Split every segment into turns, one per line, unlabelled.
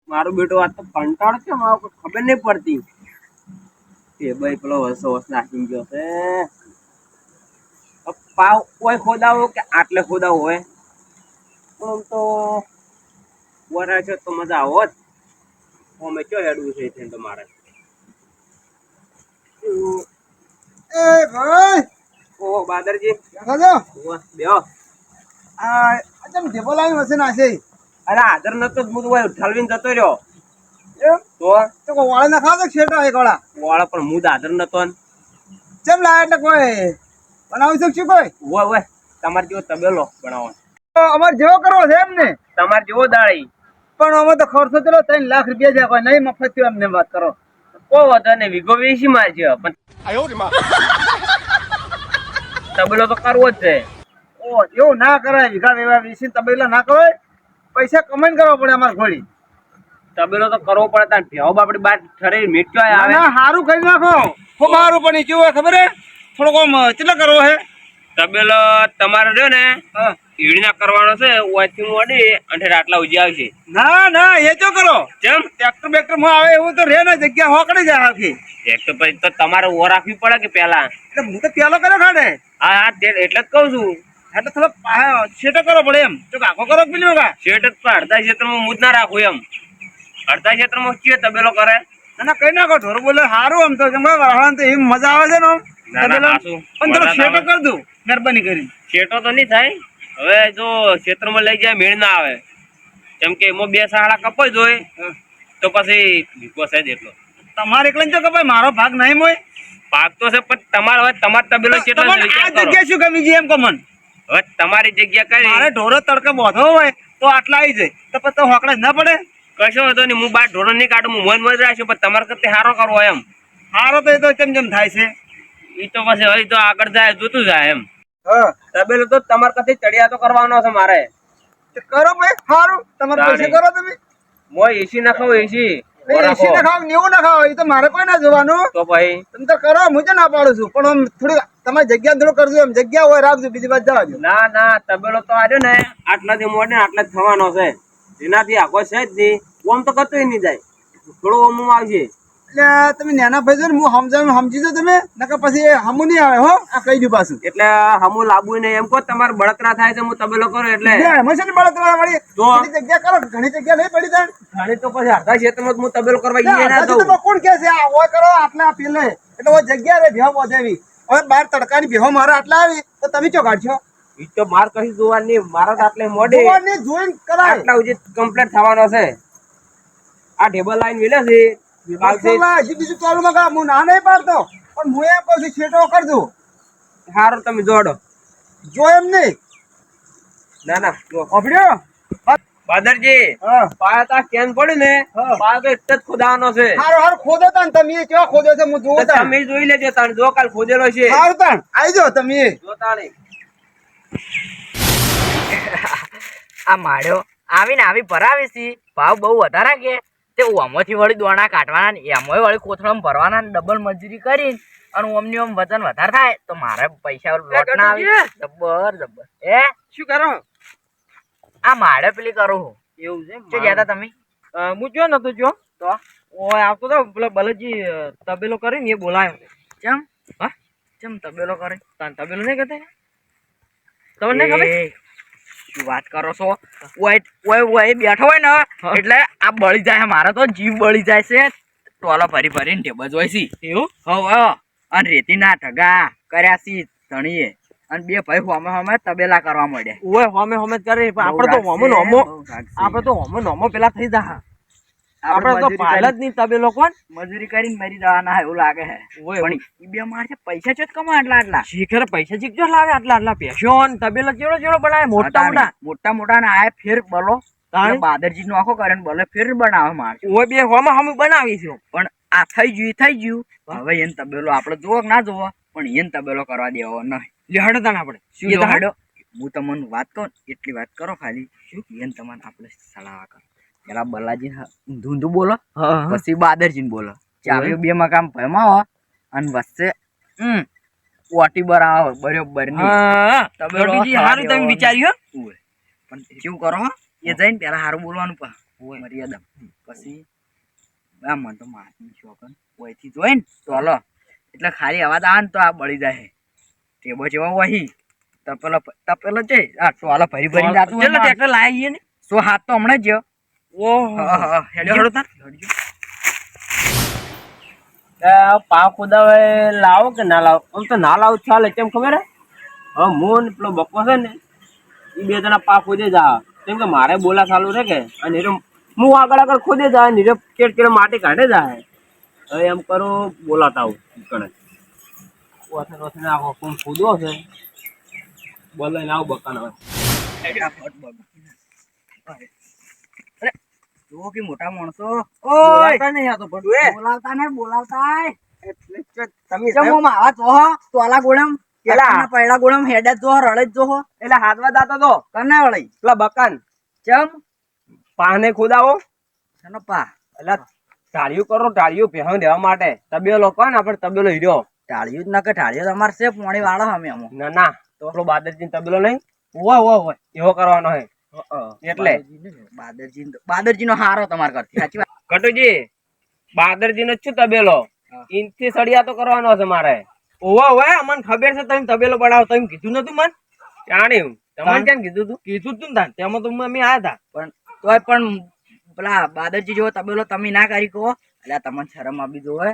મારો બેટો આ તો કંટાળ છે, મારો ખબર નહીં પડતી કે ભાઈ પેલો વસો વસ નાખી ગયો છે. પાવ કોઈ ખોદાવો કે આટલે ખોદાવો હોય આમ તો વરા છે તો મજા આવો જ. અમે ચો હેડવું છે તમારે.
એ ભાઈ
ઓ બાદરજી
બેઠો
બેહો.
આ અચમ ઢેબો લાવીને વસે નાશે.
અરે હાજર નતો જ હું તો ઠલવીને જતો રહ્યો.
એમ
તો
કોઈ વાળે ના ખાવ તો છેટા એક વાળા
વાળા પણ હું હાજર નતો ને.
ચમ લાવે એટલે કોઈ બનાવી શકશું કોઈ?
ઓય તમારે જેવો તબેલો બનાવો.
તો અમારે જેવો કરવો છે એમ ને?
તમારે જેવો દાળી
પણ અમે તો ખર્ચો ચલો 3 લાખ રૂપિયા છે, કોઈ નહીં મફત થયો એમને વાત કરો.
કોઈ વધો ને વીઘો વેચી માં છે પણ તબેલો તો કરવો જ છે.
ઓ એવું ના કરાય, વીઘા વેવા વીસી તબેલા ના કરાય, પૈસા કમાઈને કરવા પડે અમારે ઘોડી.
તબેલો તો કરવો પડે તાર ભેવ બાપડી બાર ઠરે મીઠો આવે.
ના સારું કરી નાખો. ખૂબ સારું પણ કેવું હોય ખબર હે? થોડોક આમ કેટલો કરવો હે
તબેલો તમારે રહ્યો ને ઈડીના કરવાનો છે. ઓયથી મોડી અને આટલા ઉજી આવશે.
ના એ તો કરો.
કેમ
ટ્રેક્ટર બેક્ટર માં આવે એવું તો રે ને, જગ્યા હોકડી જાય આખી.
એક તો પછી તો તમારે ઓ રાખવી પડે કે પેલા.
એટલે હું તો પેલો કર્યો ખાડે.
હા એટલે જ કઉ છું.
એટલે થોડો સેટો કરવો પડે એમ. તો આખો કરો પેલી વગા
શેઠ જ પણ અડધા ક્ષેત્રમાં હું જ ના રાખું એમ. અડધા ક્ષેત્રમાં કે તબેલો કરે.
ના કઈ નાખો ઢોર બોલે સારું. આમ તો જમવા તો એમ મજા આવે છે ને આમ. પણ થોડો સેટો કર દઉં મહેરબાની કરી.
શેઠો તો નહીં થાય. હવે જો ક્ષેત્રમાં લઈ જાય મેળ ના આવે. કેમ કે એમાં 2 સાડા કપાઈ જોય તો પછી ભીખો છે જ એટલો.
તમારે એકલા જો કે ભાઈ મારો ભાગ નહીં હોય.
ભાગ તો છે પણ તમારો હવે તમારો તબેલો કેટલો
આ જગ્યા શું ગમી છે એમ કમન?
હવે તમારી જગ્યા કઈ
મારે ઢોરો તડકે બોધો હોય તો આટલા આવી જાય તો પછી તો હોકડા જ ના પડે.
કશો હતો નહીં. હું બાર ઢોરો નહીં કાઢું, હું મન રાખ્યો પણ તમારે કરતા સારો કરવો એમ.
સારો તો એ તો જેમ થાય છે
એ તો પછી હવે તો આગળ જાય જોતું જાય એમ.
હા
તબેલો તો તમારે કથી ચડિયા તો કરવાનો છે મારે.
કરો ભાઈ સારું. તમારે પૈસા કરો તમે.
મોય એસી ના ખાવ એસી
એસી ના ખાવ 90 ના ખાવ એ તો મારે કોઈ ના જોવાનું.
તો ભાઈ
તમે તો કરો, હું જ ના પાડું છું. પણ આમ થોડી તમારી જગ્યા થોડું કરજો એમ. જગ્યા હોય રાખજો, બીજી વાત જવા દો.
ના તબેલો તો આવ્યો ને આટલાથી મોડે આટલા જ થવાનો છે. એનાથી આખો છે જ નહીં. ઓમ તો કતું નહીં જાય, થોડું ઓમ આવશે.
એટલે તમે નાના ભાઈ છો ને, હું સમજી જો તમે. નકર પછી હમું નહીં આવે હો. આ કહી દઉં પાછું.
એટલે હમું લાવવું નહીં એમ કહો. તમારે બળતરા થાય છે હું તબેલો કરું એટલે.
એમાં છે ને બળતરા વાળી ઘણી જગ્યા કરો. ઘણી જગ્યા નહીં પડી જાય.
ઘણી તો પછી આધા ક્ષેત્રમાં હું તબેલો કરવા ઈ ના દઉં.
કોણ કે છે આ ઓય કરો આટલા પેલે એટલે ઓ જગ્યા રે ભેહો બોધેવી. હવે બાર તડકાની ભેહો મારે આટલા આવી તો તમે ચો કાઢશો?
ઈ તો માર કઈ જોવાની મારા તો આટલે મોડે
જોવાની જોઈન કરાય.
આટલા ઉજી કમ્પ્લીટ થવાનો છે. આ ટેબલ લાઈન મિલે છે.
હજી બીજું ચાલુ મગા હું ના નહીં પાડતો, પણ હું એમ કહું છું છેટો કરી દઉં.
સારું તમે જોડો.
જો એમ નહીં.
ના જો
અભડ્યો
બાદરજી પાયા કેન પડ્યું ને પાયા તો એટલે જ ખોદાવાનો છે.
હારું ખોદો તાન તમે કેવા ખોદો છે હું જોઉં તાન.
તમે જોઈ લેજો તાણ જો કાલ ખોદેલો છે.
હારું તાન આવી જાઓ તમે.
જો તાણી
આ માળ્યો આવીને આવી ભરાવી છે. ભાવ બહુ વધારે કે તે ઓમોથી વળી દોણા કાઢવાના ને એમોય વળી કોથળામાં ભરવાના ને ડબલ મજૂરી કરીને અને ઓમની ઓમ વજન વધારે થાય તો મારે પૈસા લોટ ના આવે. જબર એ
શું કરો?
આ માળે પેલી કરું.
એવું છે
શું કહેતા તમે?
હું જો નતો જો
તો
ઓય આવતો તો પેલા બલજી તબેલો કરીને એ બોલાયો.
ચમ
હા
ચમ તબેલો કરે?
તાન તબેલો નહીં કરતા તમને ખબર?
શું વાત કરો છો? ઓય બેઠો હોય ને એટલે આ બળી જાય. મારે તો જીવ બળી જાય છે. ટોલો ભરી ભરીને ટેબજ હોય છે.
એવું
હવે અને રેતીના ઢગા કર્યા છે ધણીએ અને 2 ભાઈ હોમે તબેલા કરવા માંડ્યા.
ઓય હોમે કરે પણ આપણે તો હોમો નોમો પેલા થઈ જા. આપણે તો પાયલ જ નહીં તબેલો કોણ
મજૂરી કરીને મરી જવાના એવું લાગે છે. પણ ઈ બે માર પૈસા ચોત કમા આટલા
શીખર પૈસા ચીકજો લાવે આટલા પેશો તબેલો ચેડો બનાવે
મોટા ને આ ફેર બલો બાદરજી નો આખો કરે બલે ફેર બનાવે માર.
ઓય બે હોમાં હમ બનાવી છે
પણ આ થઈ ગયું. હવે એને તબેલો આપડે જોવો કે ના જોવો પણ એને તબેલો કરવા દેવો નહીં.
લેહાડો તાણ આપણે
શું લેહાડો? હું તમને વાત કહું એટલી વાત કરો ખાલી. શું એને તમને આપણે સલાહ કરો. પેલા બલાજી ઊંધું બોલો, પછી બાદરજી બોલો. ચાવ્યો 2 માં કામ ભયમાં અને વચ્ચે ઓટી બરાબર બરોબર
ની હારું તમે વિચાર્યું
પણ શું કરો એ જઈને પેલા હારું બોલવાનું મર્યાદા પછી આ મને તો મારની શોખન ઓયથી જોઈ ને તોલો એટલે ખાલી અવાજ આવે ને તો આ બળી જાય ટેબો જેવો વહી તપેલો છે આ ટોલો ભરી ભરી જાતું
ચલો ટ્રેક્ટર લાવીએ ને
સો હાથ તો હમણાં જ
ઓહો
હેડો તાર
પાવ ખોદાવે લાવો કે ના લાવો આમ તો ના લાવું ચાલે કેમ ખબર હે હવે હું ને પેલો બકો છે ને એ બે જણા પાવ ખોદે જા કેમ કે મારે બોલા ચાલુ છે કે અને હું આગળ ખોદે જાય ને કેટ કે માટી કાઢે જાય હવે એમ કરો બોલાતા આવું કણે ઓથે ઓથે આખો કોમ ખોદવો છે બોલાઈને આવું બકાનો
જો કે મોટા માણસો
બોલાતા નહીં આ તો પડું એ
બોલાવતા
એટલે તમે
ચમો માવા તો તોલા ગોળમ કેલા પૈડા ગોળમ હેડે જો રળે જો
એટલે હાથમાં દાતા તો
કને વળી
પેલા બકાન
ચમ
પાને ખોદાવો
ચનો પા
એટલે ટાળિયું કરો ટાળિયું પહેવા દેવા માટે તબેલો કોણ આપણે તબેલો હીરો
ટાળિયું જ ના કે ટાળિયો તમારે છે પોણી વાળો અમે અમો
ના ના તો આપણો બાદરજી તબેલો નહીં હોય એવો કરવાનો હે એટલે
બાદરજી નો હારો તમારે કરતી સાચી વાત
કટુજી બાદરજી નો શું તબેલો ઇનથી સળિયા તો કરવાનો છે મારે ઓવા અમને ખબર છે તમે તબેલો બનાવો તમે કીધું નતું મન જાણ્યું તમને કેમ કીધું તું ને તેમાં તો અમે આયા હતા
પણ તોય પણ પેલા બાદરજી જેવો તબેલો તમે ના કરી કહો એટલે તમને શરમ આવી જોવે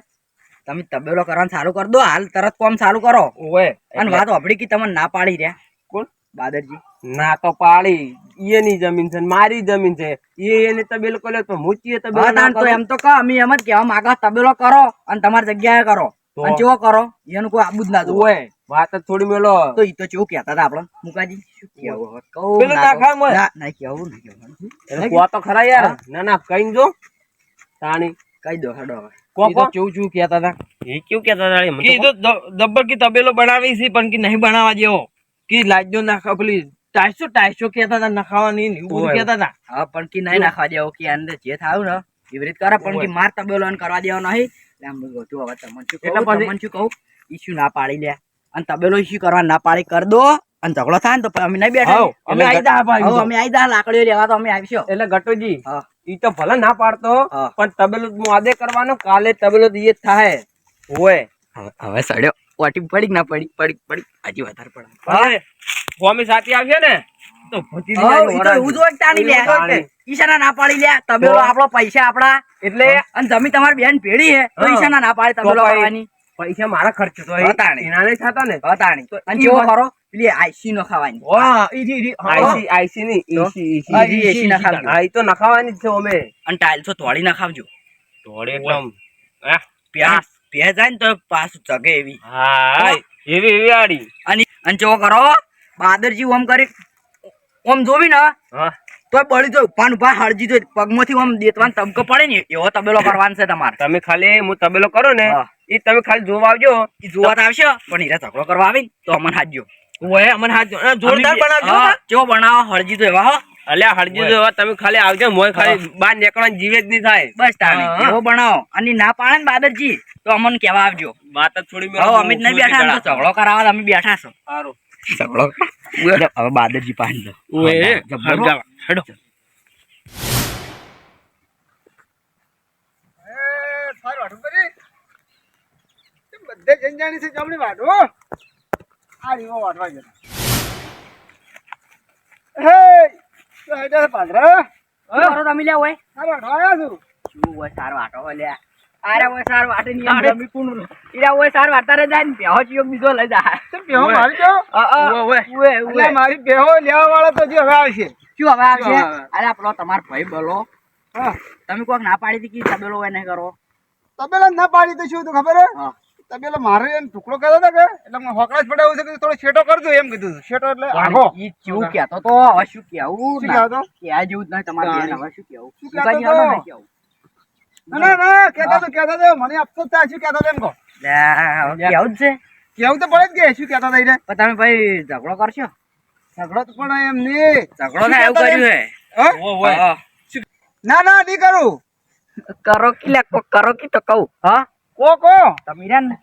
તમે તબેલો કરવાનું ચાલુ કરી દો હાલ તરત કામ ચાલુ કરો
ઓવે
અને વાત વાપરી કે તમને ના પાડી રહ્યા
કોણ
બાદરજી
ના તો પાડી એની જમીન છે મારી જમીન છે એને તબેલો કર્યો તો મૂચીએ તબેલો ના
તો
કરો.
એમ તો કહો અમે એમ જ કહેવા માંગો તબેલો કરો અને તમારી જગ્યાએ કરો અને કેવો કરો એનું કોઈ આબુ જ ના જોવે
ઓવે વાત જ થોડી મેલો
તો ઈ તો કેવું કહેતા હતા આપણે મુકાજી શું કહેવું હવે? કહું
પેલું
ના
ના
કહું?
ખાય મોય.
ના નહીં કહેવું નહીં કહેવું
એટલે કહો તો ખરા યાર ના ના કઈ જો તાણી
કહી દો હેડો હવે
કહો કહો.
કેવું કહેતા હતા
એ કેવું કેતા હતા એમ તો
કે દબ્બર કી તબેલો બનાવી છે પણ કે નહીં બનાવવા જેવો કે લાજો નાખા પેલી ટાઈસો કહેતા હતા નખાવાની ને એવું બધું
ઓય.
કહેતા હતા
હા પણ કે નહીં નાખવા દેવો કે અંદર જે થાયું ને એવી રીતે કરે પણ કે માર તબેલો ને કરવા દેવો નહીં એટલે આમ બધું હતું. હવે તમને શું
એટલે
કહું
પછી-
તમને શું કહું ઈશ્યુ ના પાડી લે અને તબેલો ઈશ્યુ કરવા ના પાડી કરી દો અને ઝઘડો થાય ને તો પછી અમે નહીં બેઠા
હાઉ, અમે આઈ જા ભાઈ
હવે અમે આવી જા લાકડીઓ લેવા તો અમે આવીશું
એટલે ગટુજી
હા
ઈ તો ભલે ના પાડતો
હા.
પણ તબેલો હું આદે કરવાનો કાલે તબેલો ઈ જ થાય હોય
હવે સડ્યો વાટી પડી કે ના પડી હજી વધારે પડે
હવે સ્વામી સાથી આવશે ને તો ભૂતી
હા, ઈ તો એવું જ હોય કે તાની લે.
તાની.
ઈશાના ના પાડી લે તબેલો
તો?
આપણો પૈસા આપડા
એટલે
અને જમી તમારી બેન ભેડી હે તો
હા.
ઈશાના ના પાડે
તો
તબેલો
ભાઈ,
કરવાની
પૈસા મારા ખર્ચ તો
હા, તાણી.
એના નહીં થતા ને
હતાણી
તો
અને
ઈ
કેવો
વાત-
કરો પેલી આઈસી નો ખાવાની
વાહ
હા.
આઈસી ની
તો?
એસી
હા, ઈ એસી ના ખાવજો.
આ ઈ તો નખાવાની જ છે અમે
અને ટાઇલ્સો તોડી ના ખાવજો
થોડી એકદમ
પ્યાસ પ્યાસ જાય ને તો પાછું ચગે એવી
હા એવી એવી આડી
અને કેવો કરો બાદરજી ઓમ કરી ઓમ જોવી ને
હા
તો બળી જો ઉપાન ઉભા હળજી જો પગમાંથી ઓમ દેતવાન તબકો પડે ને એવો તબેલો કરવાનો છે તમારે
તમે ખાલી હું તબેલો કરો ને
હા.
ઈ તમે ખાલી જોવા આવજો
ઈ જોવા તો આવશે પણ હીરા ઝઘડો કરવા આવી ને તો અમને હાજજો
ઓય અમને હાથ જોરદાર બનાવજો
હા, કેવો બનાવો હળજી તો એવા હો
અલ્યા હળજી જો તમે ખાલી આવજો મોય ખાલી બહાર નીકળવાની જીવે જ નહીં થાય
બસ તાને
હા.
એવો બનાવો અને ના પાડે ને બાદરજી તો અમને કેવા આવજો
વાત જ થોડી
હવે અમે જ નહીં બેઠા ને તો ઝઘડો કરાવવા અમે બેઠા છો
સારું
ઝઘડો હવે બાદરજી પાણી દો
ઓય
જબ્બર હો.
હળગાવા હેડો
સારું વાટું કરી બધે જંજાણી છે જમણી વાટો આ રીવો વાટવા જતા હે તો હેડે પાદરા
શું કરો તમે લ્યા ઓય
સારું વાટવા આવ્યા છું
શું ઓય સાર વાટો હો લ્યા અરે ઓય સાર વાટે ની એમ જમી કુણ ઈરા ઓય સાર વાટતા રે જાય ને પેહો ચિયો બીજો લઈ જા
તે બેહો મારી જો
ઓય
એટલે મારી બેહો લેવા વાળા તો જે હવે આવશે
શું હવે આવશે
શું હવે?
અરે આપણો તમાર ભાઈ બોલો
હા
તમે કોક ના પાડી હતી કે તબેલો હોય નહીં કરો
તબેલા ના પાડી તો શું તું ખબર હે
હા
તબેલા મારે એને ટુકડો કર્યો હતો કે એટલે મને હોકળા જ પડાવ્યું છે કે થોડો શેટો કરજો એમ કીધું શેટો એટલે આગો
ઈ કેવું કહેતો તો હવે શું કેવું
શું કહેતો?
કે આ જેવું જ નહીં તમારે બેન હવે શું કેવું
શું
શું
કહેતો
કહેતો
તો?
નહીં કેવું
ના ના કહેતા તો મને અફસોસ થાય શું કહેતા એમ કહો
લે, કેવું જ છે
કેવું તો પડે જ કે શું કહેતા હતા
પણ તમે ભાઈ ઝઘડો કરશો
ઝઘડો તો પણ એમ નહીં
ઝઘડો થાય એવું કર્યું હે
હા?
હા.
ના ના નહીં કરું
કરો કે લે કોક કરો કે તો કહું હા
કો
તમે રે ને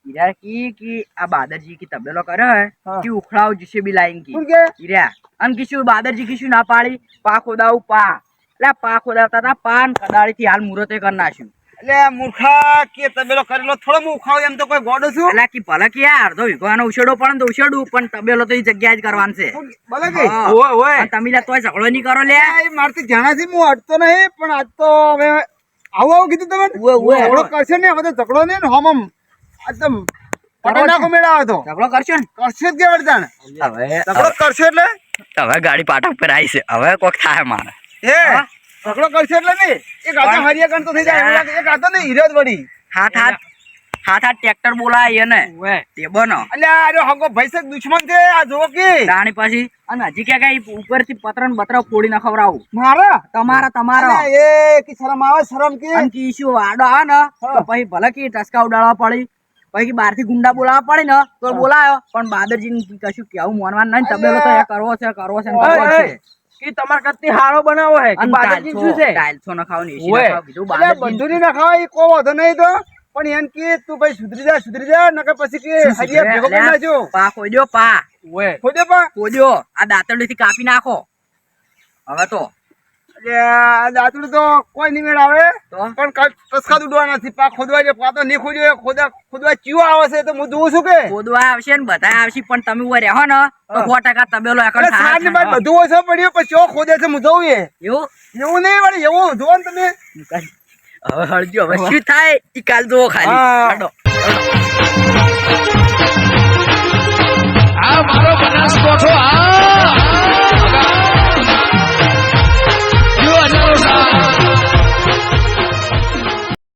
ઈરા કી આ બાદરજી કી તબેલો કર્યો હે
હા.
કે ઉખડાવ જીસે બી લાઈન કી
શું કે
ઈરા અને કીશું બાદરજી કીશું ના પાડી પા ખોદાવ પા એટલે પા ખોદાવતા હતા પાન કદાળી થી હાલ મુહૂર્તે કરી નાખ્યું.
એટલે મૂર્ખા કે તબેલો કરેલો થોડો હું ઉખાવ એમ તો કોઈ ગોડો છું
એટલે કે ભલે કે યાર અડધો વીઘો આનો ઉછેડો પડે ને તો ઉછેડું પણ તબેલો તો એ જગ્યાએ જ કરવાનું છે.
ભલે કે
હા.
ઓય ઓય
પણ તમે લ્યા તોય ઝઘડો નહીં કરો લે.
એ મારથી જાણાથી હું અડતો નહીં પણ આજ તો હવે આવું કીધું તમે
ઉવે, ઉવે.
ઝઘડો કરશે ને હવે તો ઝઘડો નહીં ને હમ આજ તો પટાઈ નાખો મેળા આવે તો
ઝઘડો કરશો ને
કરશે જ કે વળતાણ
હવે
ઝઘડો કરશે એટલે
હવે ગાડી પાટા ઉપર આવી છે હવે કોક થાય મારે.
એ ઝઘડો કરશે એટલે નહીં એક આતો હરિયા ગણ તો થઈ જાય એવું લાગે. એક આતો નહીં હીરો જ વળી
હાથ ટ્રેક્ટર બોલાય એને
ઓય
તે બનો
અલ્યા આરો હગો ભાઈ છે દુશ્મન છે આ જો કે
રાણી પછી અને હજી કે કઈ ઉપરથી પતરા ને બતરા ફોડી ના ખવડાવું
મારા
તમારા
અલ્યા એ કે શરમ આવે શરમ કે
અને કે ઈશ્યુ વાડો આવે ને તો પછી ભલે કે ટસકા ઉડાડવા પડી પછી બહાર થી ગુંડા બોલાવવા પડે ને તો બોલાયો પણ બાદરજી કશું કેવું માનવાનું નહીં. તબેલો તો એ કરવો છે ને કરવો છે.
કે તમાર કરતી હારો બનાવો હે કે બાદરજી શું છે
ટાઇલ્સો ન ખાવ ને એસી
ઓય.
ન ખાવ કીધું
અલ્યા
બાદરજી
બધું નહીં નખાય એ કોઈ વાંધો નહીં તો પણ એમ કે તું ભાઈ સુધરી જા નકર પછી કે હરિયા ભેગો કરી નાખજો
પા ખોદ્યો પા
ઓય
ખોદે પા
ખોદ્યો આ દાંતરડી થી કાપી નાખો હવે તો
અલ્યા દાંતડું તો કોઈ નહીં મેળ આવે
તો
પણ કસકા ઉડવા નથી પા ખોદવા જે પા તો નહીં ખોદ્યો ખોદવા ચિયો આવે છે તો હું જોઉં છું કે
ખોદવા આવશે ને બધા આવશે પણ તમે ઉભા રહો ને તો 100% તબેલો એકડ
અરે સાંજ ની બાદ બધું ઓછો પડ્યો પછી ચો ખોદે છે હું જોઉં
એવું
એવું નહીં વળી એવું જોવો ને તમે
હવે હળજો હવે શું થાય ઈ કાલ જોવો ખાલી
હા.
હડો.